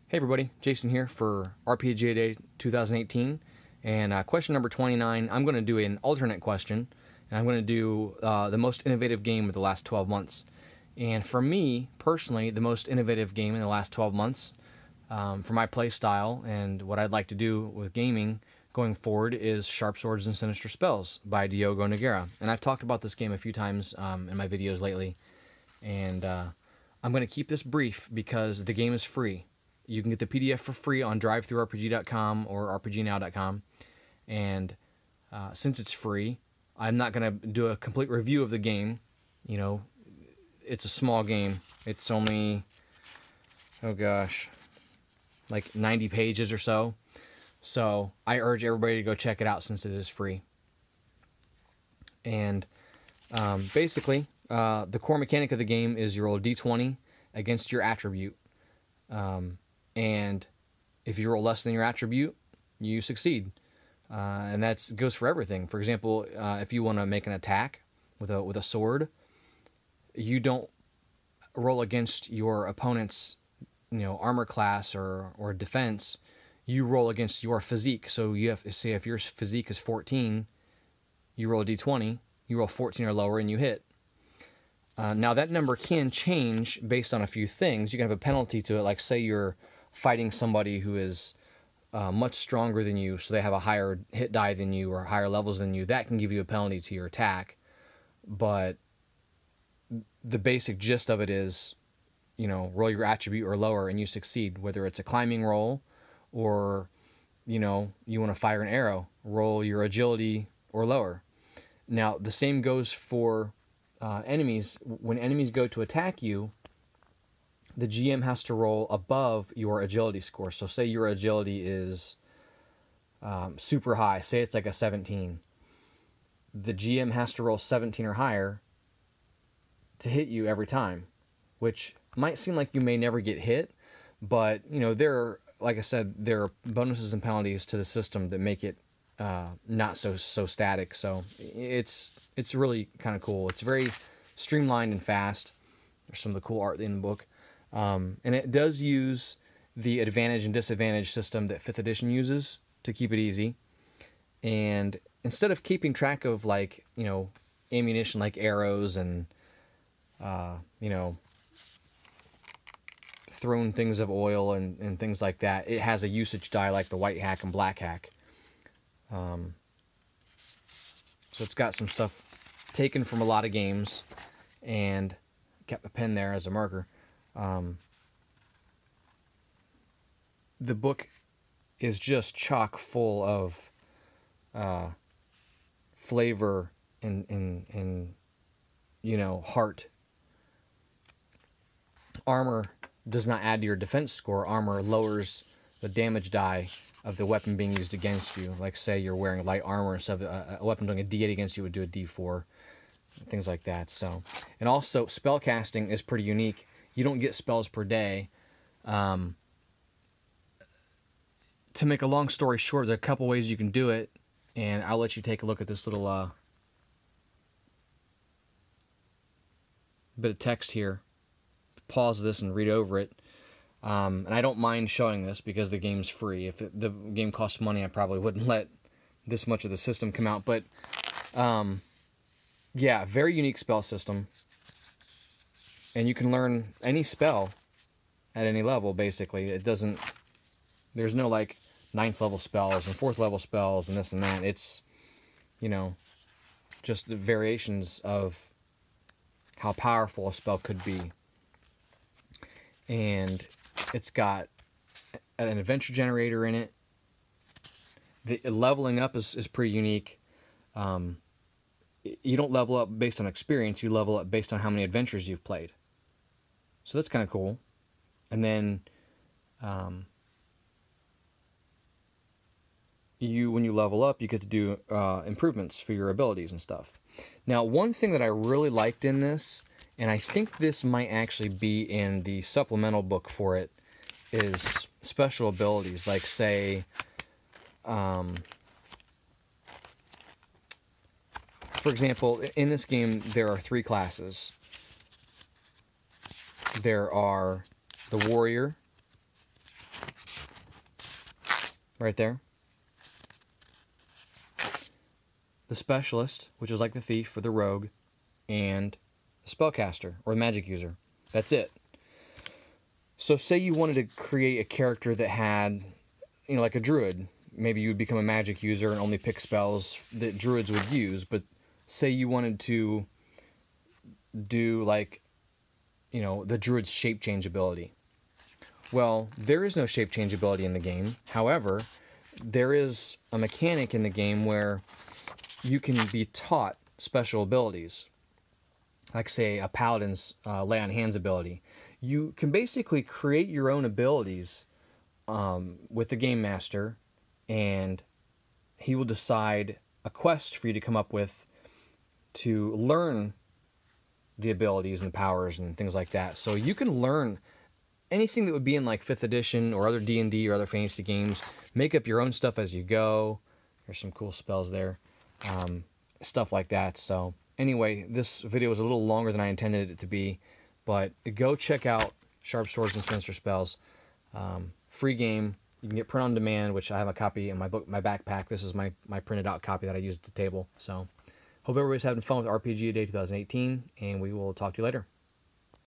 Hey everybody, Jason here for RPGaDay 2018, and question number 29, I'm going to do an alternate question, and I'm going to do the most innovative game of the last 12 months. And for me, personally, the most innovative game in the last 12 months, for my play style and what I'd like to do with gaming going forward, is Sharp Swords and Sinister Spells by Diogo Nogueira. And I've talked about this game a few times in my videos lately, and I'm going to keep this brief because the game is free. You can get the PDF for free on drivethrurpg.com or rpgnow.com. And since it's free, I'm not going to do a complete review of the game. You know, it's a small game. It's only, like 90 pages or so. So I urge everybody to go check it out since it is free. And basically, the core mechanic of the game is you roll a d20 against your attribute. And if you roll less than your attribute, you succeed. And that goes for everything. For example, if you want to make an attack with a sword, you don't roll against your opponent's armor class or defense. You roll against your physique. So you have to say if your physique is 14, you roll a d20, you roll 14 or lower, and you hit. Now that number can change based on a few things. You can have a penalty to it, like say you're fighting somebody who is much stronger than you, so they have a higher hit die than you or higher levels than you. That can give you a penalty to your attack. But the basic gist of it is, roll your attribute or lower and you succeed. Whether it's a climbing roll or, you want to fire an arrow, roll your agility or lower. Now, the same goes for enemies. When enemies go to attack you, the GM has to roll above your agility score. So say your agility is super high. Say it's like a 17. The GM has to roll 17 or higher to hit you every time, which might seem like you may never get hit, but there are, like I said, there are bonuses and penalties to the system that make it not so static. So it's really kind of cool. It's very streamlined and fast. There's some of the cool art in the book. And it does use the advantage and disadvantage system that 5th edition uses to keep it easy. And instead of keeping track of ammunition like arrows and thrown things of oil and things like that, it has a usage die like the white hack and black hack. So it's got some stuff taken from a lot of games, and kept a pen there as a marker. The book is just chock full of flavor and heart. Armor does not add to your defense score. Armor lowers the damage die of the weapon being used against you. Like say you're wearing light armor, instead of a weapon doing a D8 against you would do a D4, things like that. So, and also spell casting is pretty unique. You don't get spells per day. To make a long story short, there are a couple ways you can do it, and I'll let you take a look at this little bit of text here. Pause this and read over it. And I don't mind showing this because the game's free. If the game costs money, I probably wouldn't let this much of the system come out. But, yeah, very unique spell system. And you can learn any spell at any level, basically. It doesn't... There's no, 9th level spells and 4th level spells and this and that. It's, just the variations of how powerful a spell could be. And it's got an adventure generator in it. The leveling up is pretty unique. You don't level up based on experience. You level up based on how many adventures you've played. So that's kind of cool. And then when you level up, you get to do improvements for your abilities and stuff. Now, one thing that I really liked in this, and I think this might actually be in the supplemental book for it, is special abilities. Like, say, for example, in this game, there are 3 classes. There are the warrior, right there. The specialist, which is like the thief or the rogue, and the spellcaster or the magic user. That's it. So say you wanted to create a character that had, like a druid. Maybe you would become a magic user and only pick spells that druids would use. But say you wanted to do like, the druid's shape change ability. Well, there is no shape change ability in the game. However, there is a mechanic in the game where you can be taught special abilities. Like, say, a paladin's lay on hands ability. You can basically create your own abilities with the game master, and he will decide a quest for you to come up with to learn the abilities and powers and things like that. So you can learn anything that would be in like 5th edition or other D&D or other fantasy games. Make up your own stuff as you go. There's some cool spells there. Stuff like that. So anyway, this video was a little longer than I intended it to be, but go check out Sharp Swords and Sinister Spells. Free game. You can get print on demand, which I have a copy in my book, my backpack. This is my printed out copy that I used at the table. So hope everybody's having fun with RPGaDay 2018, and we will talk to you later.